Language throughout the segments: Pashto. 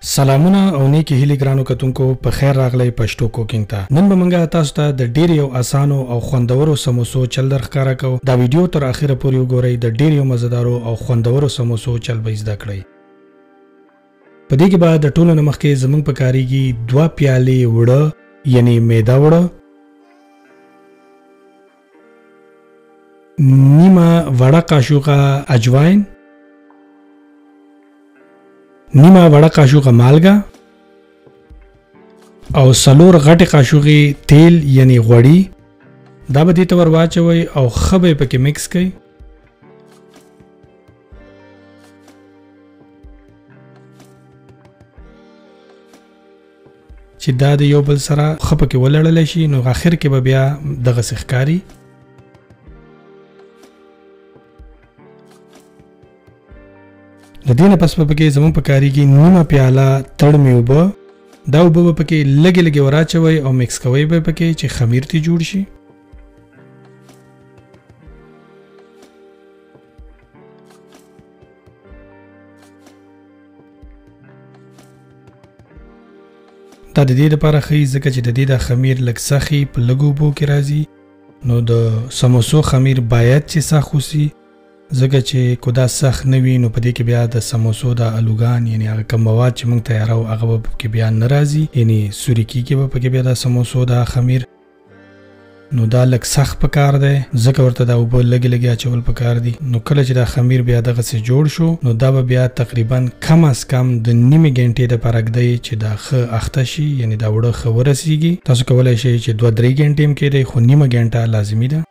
سلامونه او نیکی هیلې ګرانو کتونکو په خیر راغلی پښتو کوکینګ ته. نن به موږ تاسو ته د ډیر یو اسانو او خوندورو سموسو چل در ښکارا کوو. دا ویډیو تر اخره پورې وګورئ. د ډیر یو مزیدارو او خوندورو سموسو چل به زده کړئ. په دې کې به د ټولو نه مخکې زموږ په کاریږي 2 پیالې وړه یعنی میدا وړه، نیمه وړه قاشوقه اجواین، نیمه وړه قاشوقه مالګه او څلور غټې قاشوقې تیل یعنی غوړي. دا به دې ته ور واچوئ او ښه به یې پکې مکس کړئ. چې دا د یو بل سره ښه پکې ولړلی شي، نو آخر کې به بیا دغسې ښکاري. د دې نه پس به پکې زموږ په کاریږي نیمه پیاله تړمې اوبه. دا اوبه به پکې لږې لږې وراچوئ او مکس کوئ به پکې چې خمیر ترې جوړ شي. دا د دې لپاره ښه وي ځکه چې د دې دا خمیر لږ سخي په لږو اوبو کې راځي. نو د سموسو خمیر باید چې سخ وسي، ځکه چې کو دا سخت نه وي نو په دې کې بیا د سموسو د الوګان یعنی هغه کم مواد چې موږ تیاروو هغه به پکې بیا نه راځي، یعنی سوري کېږي به پکې بیا د سموسو د خمیر. نو دا لږ سخت پکار دی، ځکه ورته دا اوبه لږې لږې اچول پکار دي. نو کله چې دا خمیر بیا دغسې جوړ شو، نو دا به بیا تقریبا کم از کم د نیمې ګنټې دپاره ږدئ چې دا ښه اخته شي، یعنی دا وړه ښه ورسیږي. تاسو کولی شئ چې 2-3 ګنټې هم کېدی، خو نیمه ګنټه لازمي ده.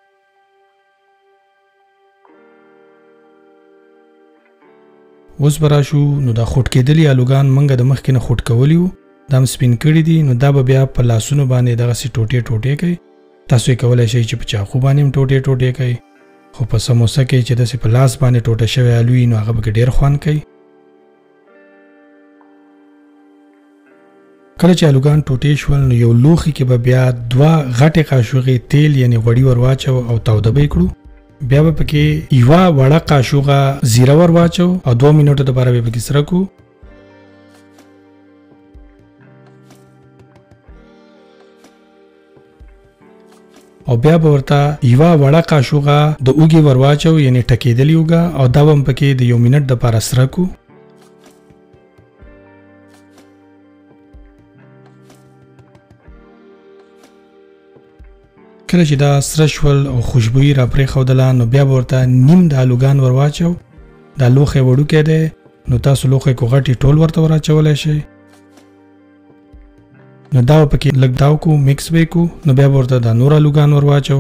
اوس به راشو، نو دا خوټ کېدلي الوګان موږ د مخکې نه خوټ کولی وو، دا هم سپین کړي دي. نو دا به بیا په لاسونو باندې دغسې ټوټې ټوټې کوي. تاسو یې کولی شئ چې په چاقو باندې هم ټوټې ټوټې کوي، خو په سموسه کې چې داسې په لاس باندې ټوټه شوی الو وي نو هغه پکې ډېر خوند کوي. کله چې الوګان ټوټې شول، نو یو لوښي کې به بیا 2 غټې قاشوقې تیل یعنی غوړي ور واچو او تاوده به یې کړو. بیا به پکې یوه وړه قاشوقه زیره ور واچو او 2 منټو دپاره به یې پکې سره کړو. او بیا به ورته یوه وړه قاشوقه د اوږې ور واچو یعنی ټکېدلې اوږه، او دا به هم پکې د 1 منټ دپاره سره کړو. کله چې دا سره شول او خوشبويي را پرېښودله، نو بیا به ورته نیم د الوګان ور واچو. دا لوښی وړوکی دی، نو تاسو لوښی کو غټې ټول ورته ور اچولی شئ. نو دا به پکې لږ داو کو مکس به یې کو. نو بیا به ورته دا نور الوګان ور واچو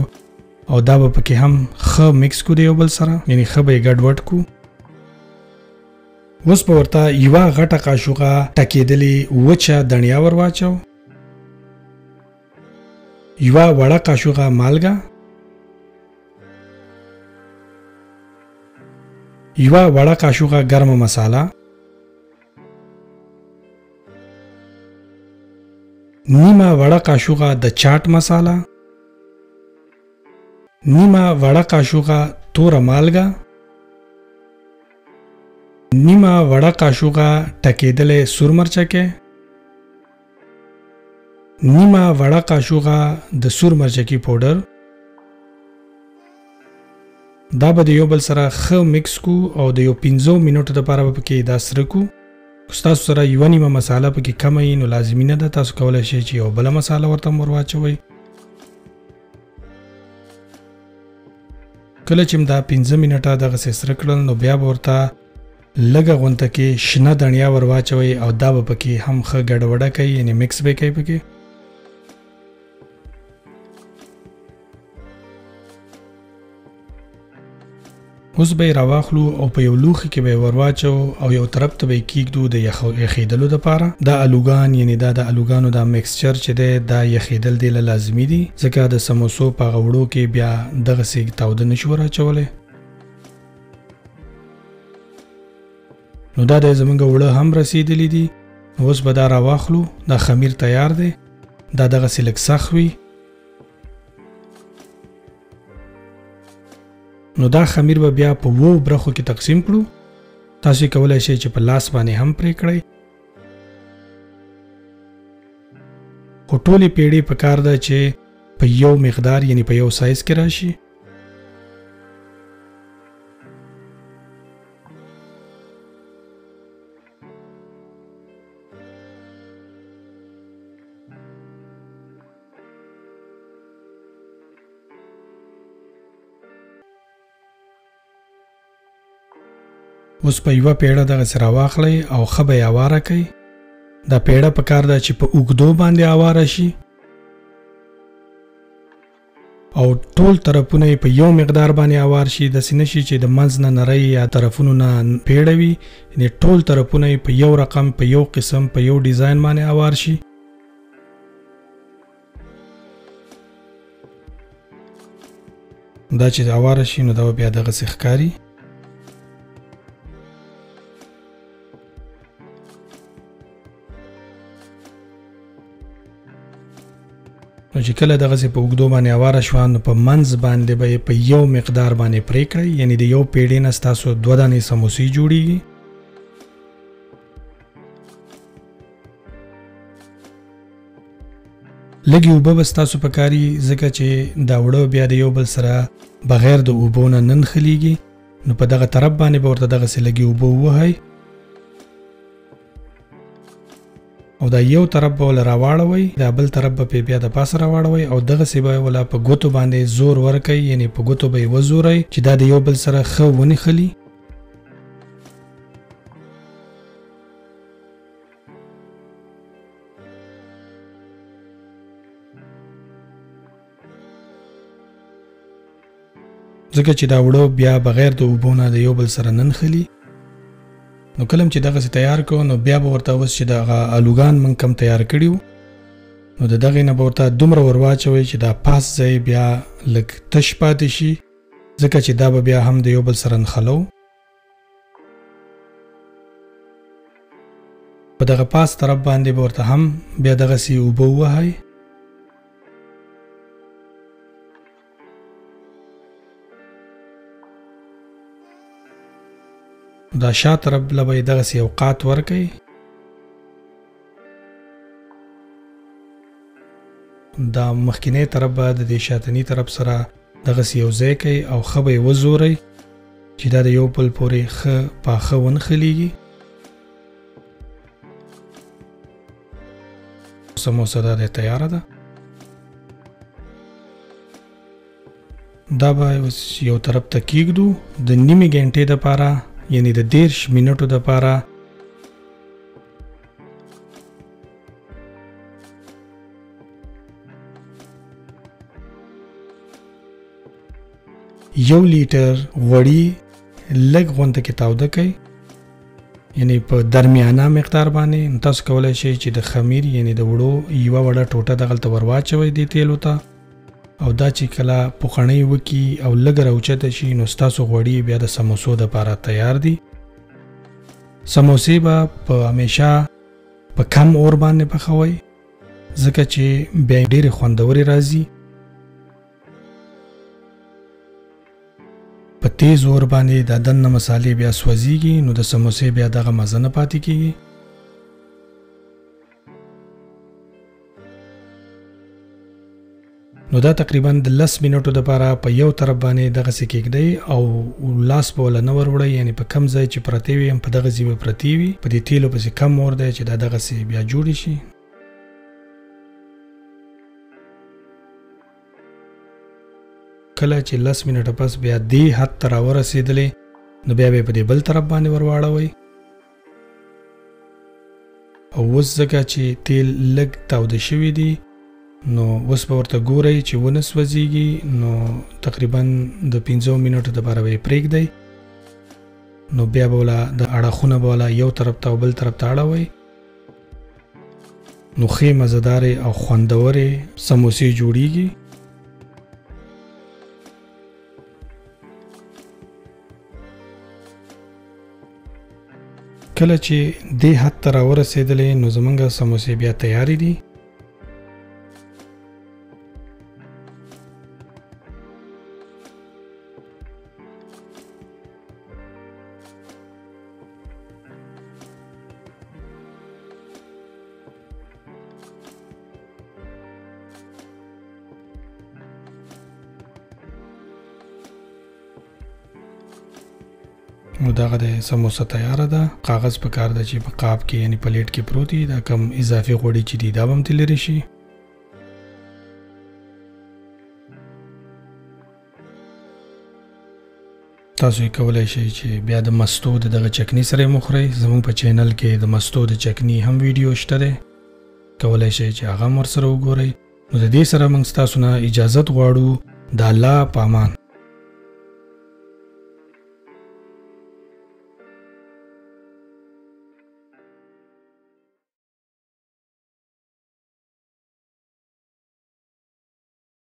او دا به پکې هم ښه مکس کو د یو بل سره، یعنی ښه به یې ګډ وډ کو. اوس به ورته یوه غټه قاشوقه ټکېدلې وچه دڼیا ور واچو، یوه وړه قاشوقه مالګه، یوه وړه قاشوقه ګرمه مساله، نیمه وړه قاشوقه د چاټ مساله، نیمه وړه قاشوقه توره مالګه، نیمه وړه قاشوقه ټکېدلې سور مرچکې، نیمه وړه قاشوقه د سور مرچکي پوډر. دا به د یو بل سره ښه مکس کو او د یو 15 منټو دپاره به پکې دا سره کو. ستاسو سره یوه نیمه مساله پکې کمه وي نو لازمي نه ده، تاسو کولی شئ چې یو بله مساله ورته هم ور واچوئ. کله چې دا 15 منټه دغسې سره کړل، نو بیا به ورته لږه غونته کې شنه دڼیا ور واچوئ او دا به پکې هم ښه ګډوډه کوي، یعنی مکس به کوي پکې. اوس به یې راواخلو او په یو لوښي کې به یې ور واچو او یو طرف ته به یې کېږدو د یخېدلو دپاره. دا الوګان یعنی دا د الوګانو دا میکسچر چې دی دا یخېدل دی له لازمي دي، ځکه د سموسو په هغه وړو کې بیا دغسې تاوده نشو ور اچولی. نو دا د زمونږ وړه هم رسېدلي دي. اوس به دا راواخلو، دا خمیر تیار دی. دا دغسې لږ سخت وي. نو دا خمیر به بیا په 2 برخو کې تقسیم کړو. تاسو کولای شئ چې په لاس باندې هم پرې کړئ خو ټولې پیړې پکار ده چې په یو مقدار یعنی په یو سایز کې راشي. اوس په یوه پیړه دغسې راواخلئ او ښه به یې اواره کئ. دا پیړه پکار ده چې په اوږدو باندې اواره شي او ټول طرفونه یې په یو مقدار باندې اوار شي. داسې نه شي چې د منځ نه نری یا طرفونو نه پیړه وي، یعنې ټول طرفونه یې په یو رقم، په یو قسم، په یو ډیزاین باندې اوار شي. دا چې اواره شي نو دا بیا دغسې ښکاري. نو چې کله دغسې په اوږدو باندې اواره شوه نو په منځ باندې به یې په یو مقدار باندې پرې کړئ، یعنې د یو پیړې نه ستاسو 2 دانې سموسې جوړیږي. لږې اوبه به ستاسو پکاري، ځکه چې دا وړه بیا د یو بل سره بغیر د اوبو نه ننښلېږي. نو په دغه طرف باندې به ورته دغسې لږې اوبه ووهئ او دا یو طرف به ولا راواړوئ، دا بل طرف به بیا د پاسه راواړوئ او دغسې به ولا په ګوتو باندې زور ورکئ، یعنې په ګوتو به یې وزورئ چې دا د یو بل سره ښه ونښلي. ځکه چې دا وړه بیا بغیر د اوبو نه د یو بل سره ننښلي. نو کلم چې دغسې تیار کو نو بیا به ورته اوس چې دغه الوګان موږ کم تیار کړي وو نو د دغې نه به ورته دومره ور واچوئ چې دا پاس ځای بیا لږ تش پاتې شي، ځکه چې دا به بیا هم د یو بل سره نښلو. په دغه پاس طرف باندې به ورته هم بیا دغسې اوبه ووهئ. دا شا طرف له به یې دغسې یو قات ورکئ. دا مخکینی طرف به د دې شاتني طرف سره دغسې یو ځای کئ او ښه به یې وزورئ چې دا د یو بل پورې ښه پاخه ونښلېږي. سموسه دا دی تیاره ده. دا به اوس یو طرف ته کېږدو د نیمې ګنټې دپاره، یعنی د 10 منټو دپاره. یو لیټر غوړي لږ غونډه کې تاوده کړئ، یعنی په درمیانه مقدار باندې. تاسو کولی شئ چې د خمیر یعنی د وړو یوه وړه ټوټه دغلته ور واچوئ دې تیلو ته، او دا چې کله پوخڼۍ وکړي او لږ راوچته شي نو ستاسو غوړي بیا د سموسو دپاره تیار دي. سموسې به په همیشه په کم اور باندې پخوئ، ځکه چې بیا ډېرې خوندورې راځي. په تیز اور باندې د دننه مسالې بیا سوځېږي نو د سموسې بیا دغه مزه نه پاتې کېږي. نو دا تقریبا د 10 منټو دپاره په یو طرف باندې دغسې کېږدئ او لاس به وله نه ور وړئ، یعنې په کم ځای چې پرتې وي هم په دغه ځای به پرتې وي. په دې تیلو پسې کم اور دی چې دا دغسې بیا جوړې شي. کله چې 10 منټه پس بیا دې حد ته راورسېدلې نو بیا به یې په دې بل طرف باندې ور واړوئ. او اوس ځکه چې تیل لږ تاوده شوي دي نو اوس به ورته ګورئ چې ونه سوځېږي، نو تقریبا د 15 منټو دپاره به یې پرېږدئ. نو بیا به وله د اړخونه به وله یو طرف ته او بل طرف ته اړوئ. نو ښې مزهدارې او خوندورې سموسې جوړیږي. کله چې دې حد ته راورسېدلې نو زمونږ سموسې بیا تیارې دي. نو دغه د سموسه تیاره ده. کاغذ پکار ده چې په قاب کې یعنی پلیټ کې پروت وي. دا کم اضافي غوړي چې دي دا به هم ترې لرې شي. تاسو یې کولی شئ چې بیا د مستو د دغه چکني سره یې وخورئ. زموږ په چینل کې د مستو د چکني هم ویډیو شته دی، کولی شئ چې هغه هم ورسره وګورئ. نو د دې سره موږ ستاسو نه اجازت غواړو. د الله په امان.